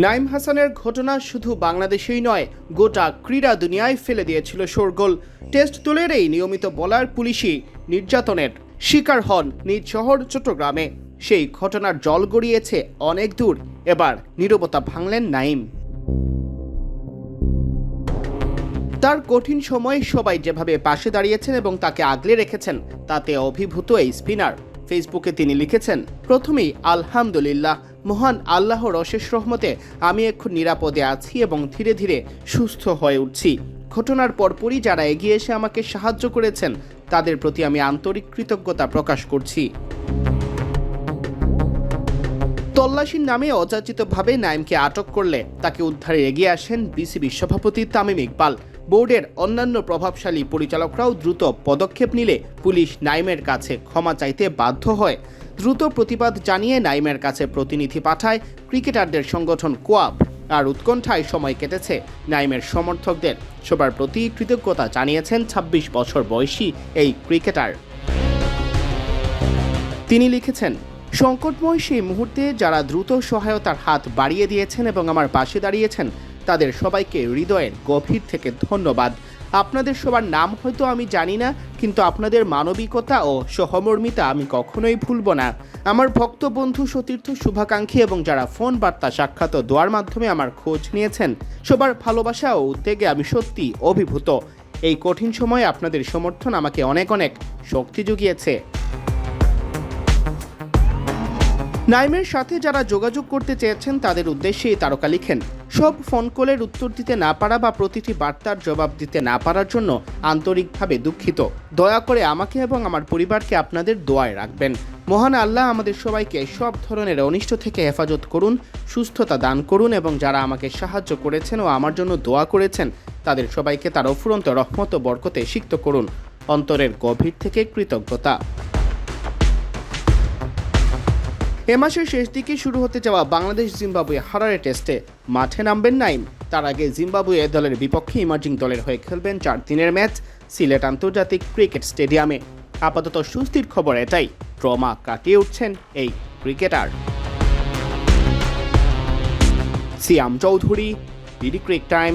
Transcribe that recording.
নাইম হাসানের ঘটনা শুধু বাংলাদেশেই নয়, গোটা ক্রীড়া দুনিয়ায় ফেলে দিয়েছিল শোরগোল। টেস্ট দলের এই নিয়মিত বোলার পুলিশি নির্যাতনের শিকার হন নিজ শহর চট্টগ্রামে। সেই ঘটনার জল গড়িয়েছে অনেক দূর। এবার নীরবতা ভাঙলেন নাইম। তার কঠিন সময়ে সবাই যেভাবে পাশে দাঁড়িয়েছেন এবং তাকে আগলে রেখেছেন, তাতে অভিভূত এই স্পিনার। ফেসবুকে তিনি লিখেছেন, প্রথমেই আলহামদুলিল্লাহ, মহান আল্লাহর অশেষ রহমতে আমি এখন নিরাপদে আছি এবং ধীরে ধীরে সুস্থ হয়ে উঠছি। ঘটনার পরপরই যারা এগিয়ে এসে আমাকে সাহায্য করেছেন, তাদের প্রতি আমি আন্তরিক কৃতজ্ঞতা প্রকাশ করছি। তল্লাশির নামে অযাচিতভাবে নাইমকে আটক করলে তাকে উদ্ধারে এগিয়ে আসেন বিসিবি সভাপতি তামিম ইকবাল। বোর্ডের অন্যান্য প্রভাবশালী পরিচালকরাও দ্রুত পদক্ষেপ নিলে পুলিশ নাইমের কাছে ক্ষমা চাইতে বাধ্য হয়। দ্রুত প্রতিবাদ জানিয়ে নাইমের কাছে প্রতিনিধি পাঠায় ক্রিকেটারদের সংগঠন কোয়াব। আর উৎকণ্ঠায় সময় কেটেছে নাইমের সমর্থকদের। সবার প্রতি কৃতজ্ঞতা জানিয়েছেন ২৬ বছর বয়সী এই ক্রিকেটার। তিনি লিখেছেন, সংকটময় সেই মুহূর্তে যারা দ্রুত সহায়তার হাত বাড়িয়ে দিয়েছেন এবং আমার পাশে দাঁড়িয়েছেন, তাদের সবাইকে হৃদয়ের গভীর থেকে ধন্যবাদ। আপনাদের সবার নাম হয়তো আমি জানি না, কিন্তু আপনাদের মানবিকতা ও সহমর্মিতা আমি কখনোই ভুলব না। আমার ভক্ত বন্ধু, সতীর্থ, শুভাকাঙ্ক্ষী এবং যারা ফোন বার্তা, সাক্ষাৎ ও দোয়ার মাধ্যমে আমার খোঁজ নিয়েছেন, সবার ভালোবাসা ও উদ্বেগে আমি সত্যি অভিভূত। এই কঠিন সময়ে আপনাদের সমর্থন আমাকে অনেক অনেক শক্তি জুগিয়েছে। নাইমের সাথে যারা যোগাযোগ করতে চেয়েছেন তাদের উদ্দেশ্যে তারকা লিখেন, সব ফোন কলের উত্তর দিতে না পারা বা প্রতিটি বার্তার জবাব দিতে না পারার জন্য আন্তরিকভাবে দুঃখিত। দয়া করে আমাকে এবং আমার পরিবারকে আপনাদের দোয়ায় রাখবেন। মহান আল্লাহ আমাদের সবাইকে সব ধরনের অনিষ্ট থেকে হেফাজত করুন, সুস্থতা দান করুন এবং যারা আমাকে সাহায্য করেছেন ও আমার জন্য দোয়া করেছেন, তাদের সবাইকে তার অফুরন্ত রহমত ও বরকতে সিক্ত করুন। অন্তরের গভীর থেকে কৃতজ্ঞতা। এ মাসের শেষ দিকে শুরু হতে যাওয়া বাংলাদেশ জিম্বাবুয়ে হারারে টেস্টে মাঠে নামবেন নাইম। তার আগে জিম্বাবুয়ে দলের বিপক্ষে ইমার্জিং দলের হয়ে খেলবেন 4 দিনের ম্যাচ সিলেট আন্তর্জাতিক ক্রিকেট স্টেডিয়ামে। আপাতত সুস্থির খবর এটাই, ট্রমা কাটিয়ে উঠছেন এই ক্রিকেটার। সিয়াম চৌধুরী, বিডি ক্রিক টাইম।